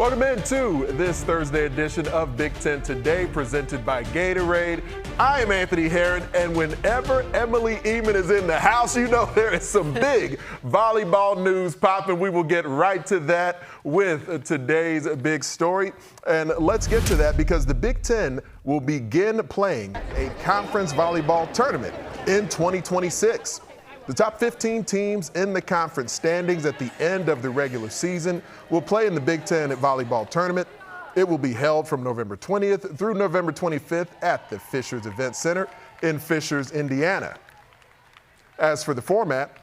Welcome into this Thursday edition of Big Ten Today, presented by Gatorade. I am Anthony Herron, and whenever Emily Eamon is in the house, you know there is some big volleyball news popping. We will get right to that with today's big story. And let's get to that because the Big Ten will begin playing a conference volleyball tournament in 2026. The top 15 teams in the conference standings at the end of the regular season will play in the Big Ten Volleyball Tournament. It will be held from November 20th through November 25th at the Fishers Event Center in Fishers, Indiana. As for the format,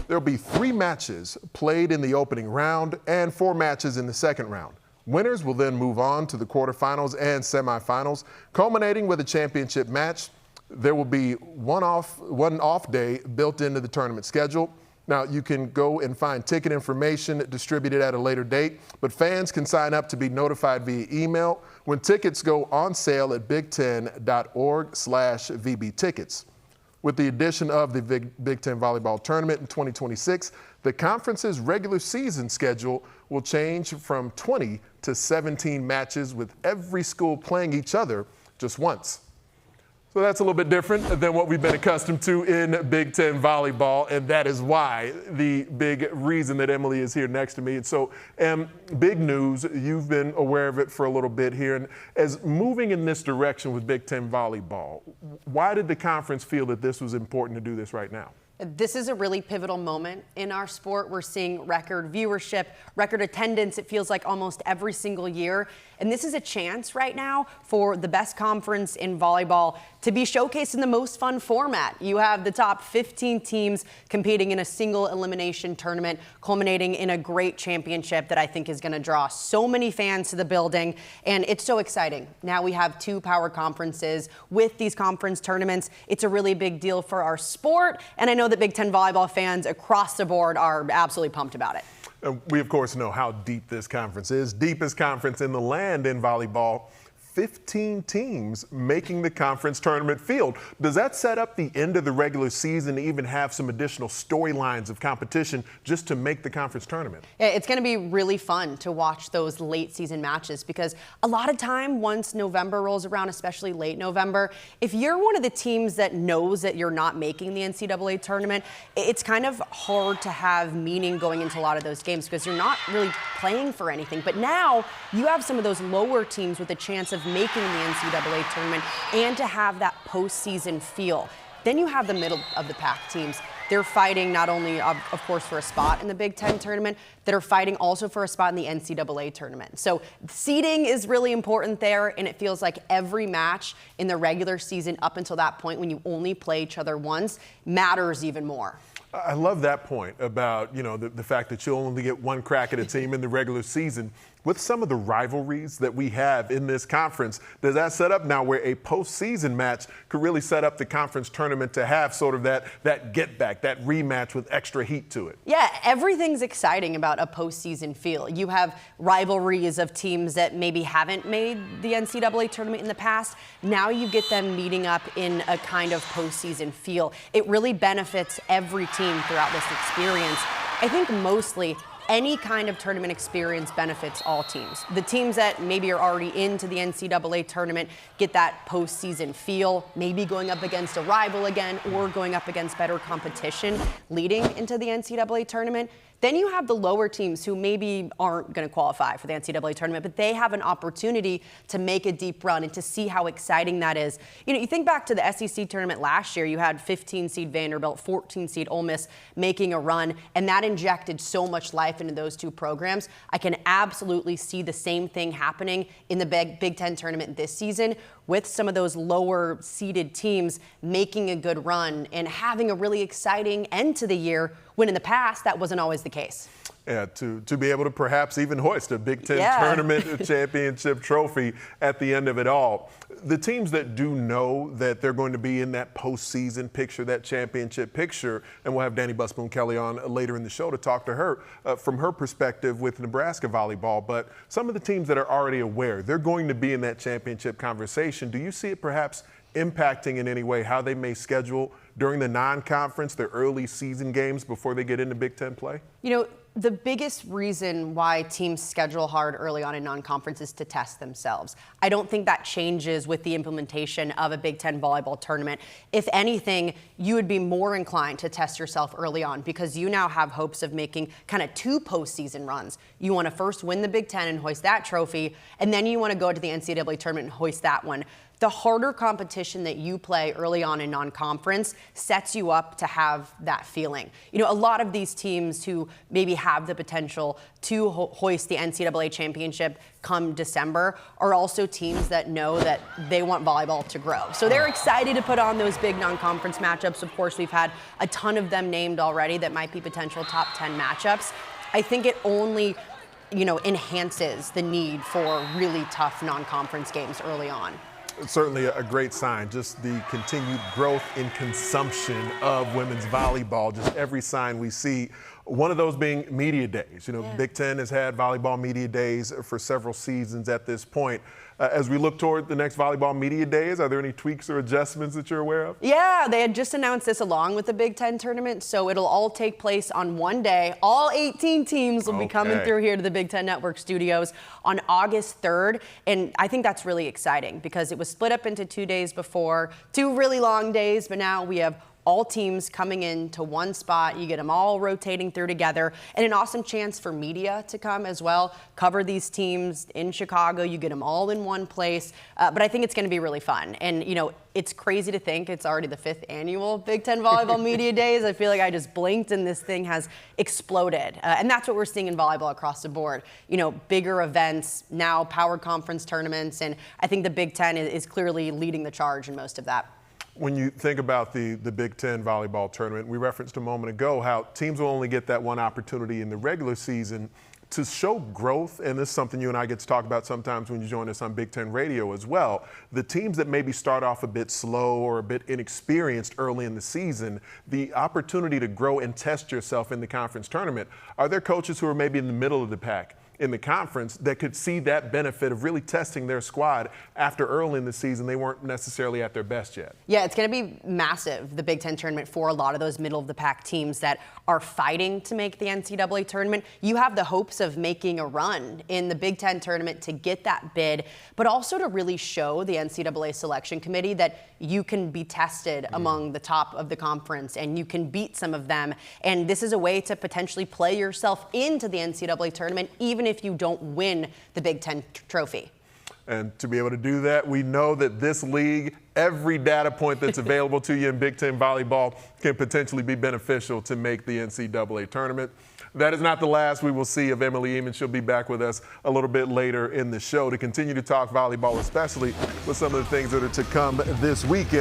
there will be 3 matches played in the opening round and 4 matches in the second round. Winners will then move on to the quarterfinals and semifinals, culminating with a championship match. There will be one off day built into the tournament schedule. Now, you can go and find ticket information distributed at a later date, but fans can sign up to be notified via email when tickets go on sale at bigten.org/VBtickets. With the addition of the Big Ten Volleyball Tournament in 2026, the conference's regular season schedule will change from 20 to 17 matches, with every school playing each other just once. So that's a little bit different than what we've been accustomed to in Big Ten volleyball, and that is why the big reason that Emily is here next to me. And so, big news, you've been aware of it for a little bit here, and as moving in this direction with Big Ten volleyball, why did the conference feel that this was important to do this right now? This is a really pivotal moment in our sport. We're seeing record viewership, record attendance, it feels like almost every single year. And this is a chance right now for the best conference in volleyball to be showcased in the most fun format. You have the top 15 teams competing in a single elimination tournament, culminating in a great championship that I think is going to draw so many fans to the building. And it's so exciting. Now we have 2 power conferences with these conference tournaments. It's a really big deal for our sport. And I know that Big Ten volleyball fans across the board are absolutely pumped about it. We, of course, know how deep this conference is. Deepest conference in the land in volleyball. 15 teams making the conference tournament field. Does that set up the end of the regular season to even have some additional storylines of competition just to make the conference tournament? Yeah, it's going to be really fun to watch those late season matches because a lot of time once November rolls around, especially late November, if you're one of the teams that knows that you're not making the NCAA tournament, it's kind of hard to have meaning going into a lot of those games because you're not really playing for anything. But now you have some of those lower teams with a chance of making the NCAA tournament and to have that postseason feel. Then you have the middle of the pack teams. They're fighting not only, of course, for a spot in the Big Ten tournament, that are fighting also for a spot in the NCAA tournament. So seeding is really important there, and it feels like every match in the regular season up until that point when you only play each other once matters even more. I love that point about, the fact that you'll only get one crack at a team in the regular season. With some of the rivalries that we have in this conference, does that set up now where a postseason match could really set up the conference tournament to have sort of that get back, that rematch with extra heat to it? Yeah, everything's exciting about a postseason feel. You have rivalries of teams that maybe haven't made the NCAA tournament in the past. Now you get them meeting up in a kind of postseason feel. It really benefits every team throughout this experience. I think mostly any kind of tournament experience benefits all teams. The teams that maybe are already into the NCAA tournament get that postseason feel, maybe going up against a rival again or going up against better competition leading into the NCAA tournament. Then you have the lower teams who maybe aren't going to qualify for the NCAA tournament, but they have an opportunity to make a deep run and to see how exciting that is. You think back to the SEC tournament last year, you had 15-seed Vanderbilt, 14-seed Ole Miss making a run, and that injected so much life into those 2 programs. I can absolutely see the same thing happening in the Big Ten tournament this season with some of those lower seeded teams making a good run and having a really exciting end to the year when in the past that wasn't always the case. Yeah, to be able to perhaps even hoist a Big Ten tournament championship trophy at the end of it all. The teams that do know that they're going to be in that postseason picture, that championship picture, and we'll have Danny Busboom-Kelly on later in the show to talk to her from her perspective with Nebraska volleyball. But some of the teams that are already aware, they're going to be in that championship conversation. Do you see it perhaps impacting in any way how they may schedule during the non-conference, their early season games before they get into Big Ten play? You know, the biggest reason why teams schedule hard early on in non-conference is to test themselves. I don't think that changes with the implementation of a Big Ten volleyball tournament. If anything, you would be more inclined to test yourself early on because you now have hopes of making kind of 2 postseason runs. You want to first win the Big Ten and hoist that trophy, and then you want to go to the NCAA tournament and hoist that one. The harder competition that you play early on in non-conference sets you up to have that feeling. You know, a lot of these teams who maybe have the potential to hoist the NCAA championship come December are also teams that know that they want volleyball to grow. So they're excited to put on those big non-conference matchups. Of course, we've had a ton of them named already that might be potential top 10 matchups. I think it only, you know, enhances the need for really tough non-conference games early on. Certainly a great sign, just the continued growth in consumption of women's volleyball, just every sign we see. One of those being media days. You know, Big Ten has had volleyball media days for several seasons at this point. As we look toward the next volleyball media days, are there any tweaks or adjustments that you're aware of? Yeah, they had just announced this along with the Big Ten tournament, so it'll all take place on one day. All 18 teams will be coming through here to the Big Ten Network studios on August 3rd, and I think that's really exciting because it was split up into 2 days before, 2 really long days, but now we have all teams coming in to one spot. You get them all rotating through together, and an awesome chance for media to come as well, cover these teams in Chicago. You get them all in one place, but I think it's going to be really fun. And, you know, it's crazy to think it's already the 5th annual Big Ten Volleyball Media Days. I feel like I just blinked and this thing has exploded. And that's what we're seeing in volleyball across the board. You know, bigger events, now power conference tournaments, and I think the Big Ten is clearly leading the charge in most of that. When you think about the Big Ten volleyball tournament, we referenced a moment ago how teams will only get that one opportunity in the regular season to show growth, and this is something you and I get to talk about sometimes when you join us on Big Ten Radio as well. The teams that maybe start off a bit slow or a bit inexperienced early in the season, the opportunity to grow and test yourself in the conference tournament. Are there coaches who are maybe in the middle of the pack in the conference that could see that benefit of really testing their squad after early in the season they weren't necessarily at their best yet? Yeah, it's going to be massive, the Big Ten tournament, for a lot of those middle of the pack teams that are fighting to make the NCAA tournament. You have the hopes of making a run in the Big Ten tournament to get that bid, but also to really show the NCAA selection committee that you can be tested among the top of the conference and you can beat some of them. And this is a way to potentially play yourself into the NCAA tournament, even if you don't win the Big Ten trophy. And to be able to do that, we know that this league, every data point that's available to you in Big Ten volleyball can potentially be beneficial to make the NCAA tournament. That is not the last we will see of Emily Eamon. She'll be back with us a little bit later in the show to continue to talk volleyball, especially with some of the things that are to come this weekend.